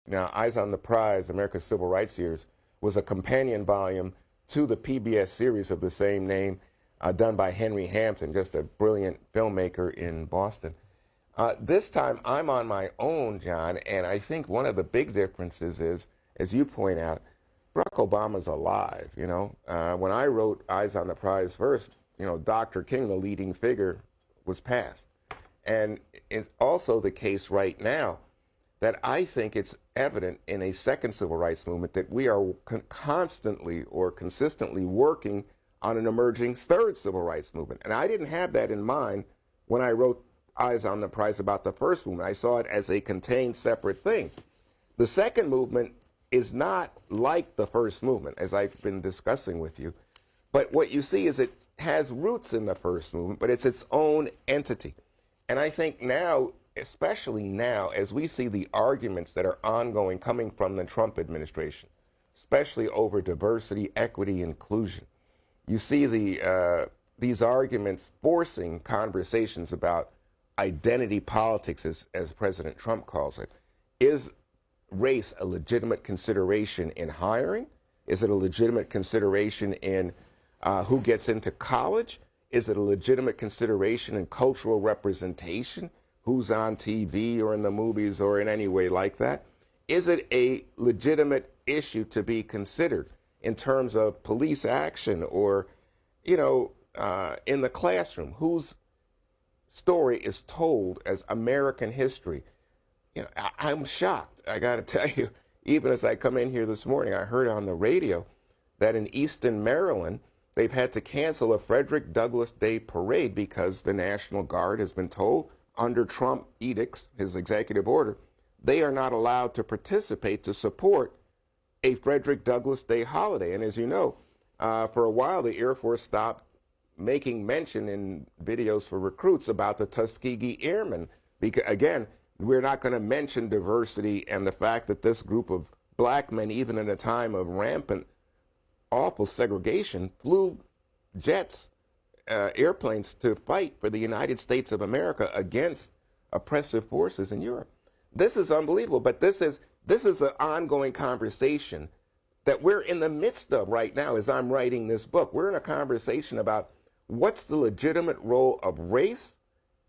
Now, Eyes on the Prize, America's Civil Rights Years, was a companion volume to the PBS series of the same name, done by Henry Hampton, just a brilliant filmmaker in Boston. This time, I'm on my own, John, and I think one of the big differences is, as you point out, Barack Obama's alive. When I wrote Eyes on the Prize first, Dr. King, the leading figure, was passed. And it's also the case right now that I think it's evident in a second civil rights movement that we are constantly or consistently working on an emerging third civil rights movement. And I didn't have that in mind when I wrote Eyes on the Prize about the first movement. I saw it as a contained separate thing. The second movement is not like the first movement, as I've been discussing with you. But what you see is it has roots in the first movement, but it's its own entity. And I think now, especially now, as we see the arguments that are ongoing coming from the Trump administration, especially over diversity, equity, inclusion, you see these arguments forcing conversations about identity politics, as President Trump calls it. Is race a legitimate consideration in hiring? Is it a legitimate consideration in who gets into college? Is it a legitimate consideration in cultural representation? Who's on TV or in the movies or in any way like that? Is it a legitimate issue to be considered in terms of police action or, in the classroom? Whose story is told as American history? I'm shocked. I got to tell you, even as I come in here this morning, I heard on the radio that in Easton, Maryland, they've had to cancel a Frederick Douglass Day parade because the National Guard has been told, under Trump edicts, his executive order, they are not allowed to participate to support a Frederick Douglass Day holiday. And as you know, for a while, the Air Force stopped making mention in videos for recruits about the Tuskegee Airmen. Because, again, we're not going to mention diversity and the fact that this group of black men, even in a time of rampant, awful segregation, flew jets, airplanes to fight for the United States of America against oppressive forces in Europe. This is unbelievable, but this is an ongoing conversation that we're in the midst of right now as I'm writing this book. We're in a conversation about what's the legitimate role of race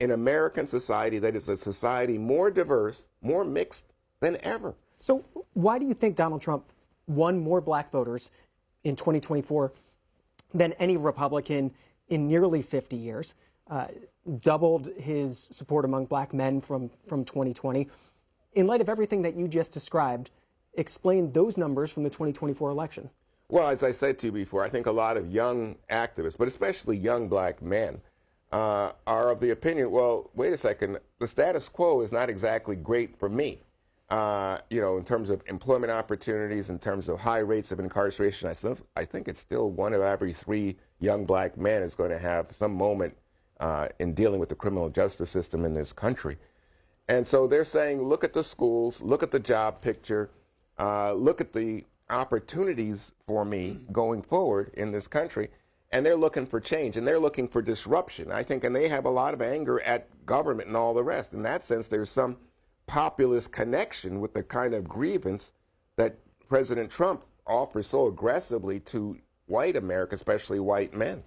in American society that is a society more diverse, more mixed than ever. So why do you think Donald Trump won more black voters in 2024 than any Republican in nearly 50 years, doubled his support among black men from 2020? In light of everything that you just described, explain those numbers from the 2024 election. Well, as I said to you before, I think a lot of young activists, but especially young black men, are of the opinion, well, wait a second, the status quo is not exactly great for me. In terms of employment opportunities, in terms of high rates of incarceration, I think it's still 1 of every 3 young black men is going to have some moment in dealing with the criminal justice system in this country. And so they're saying, look at the schools, look at the job picture, look at the opportunities for me going forward in this country. And they're looking for change, and they're looking for disruption, I think, and they have a lot of anger at government and all the rest. In that sense, there's some populist connection with the kind of grievance that President Trump offers so aggressively to white America, especially white men.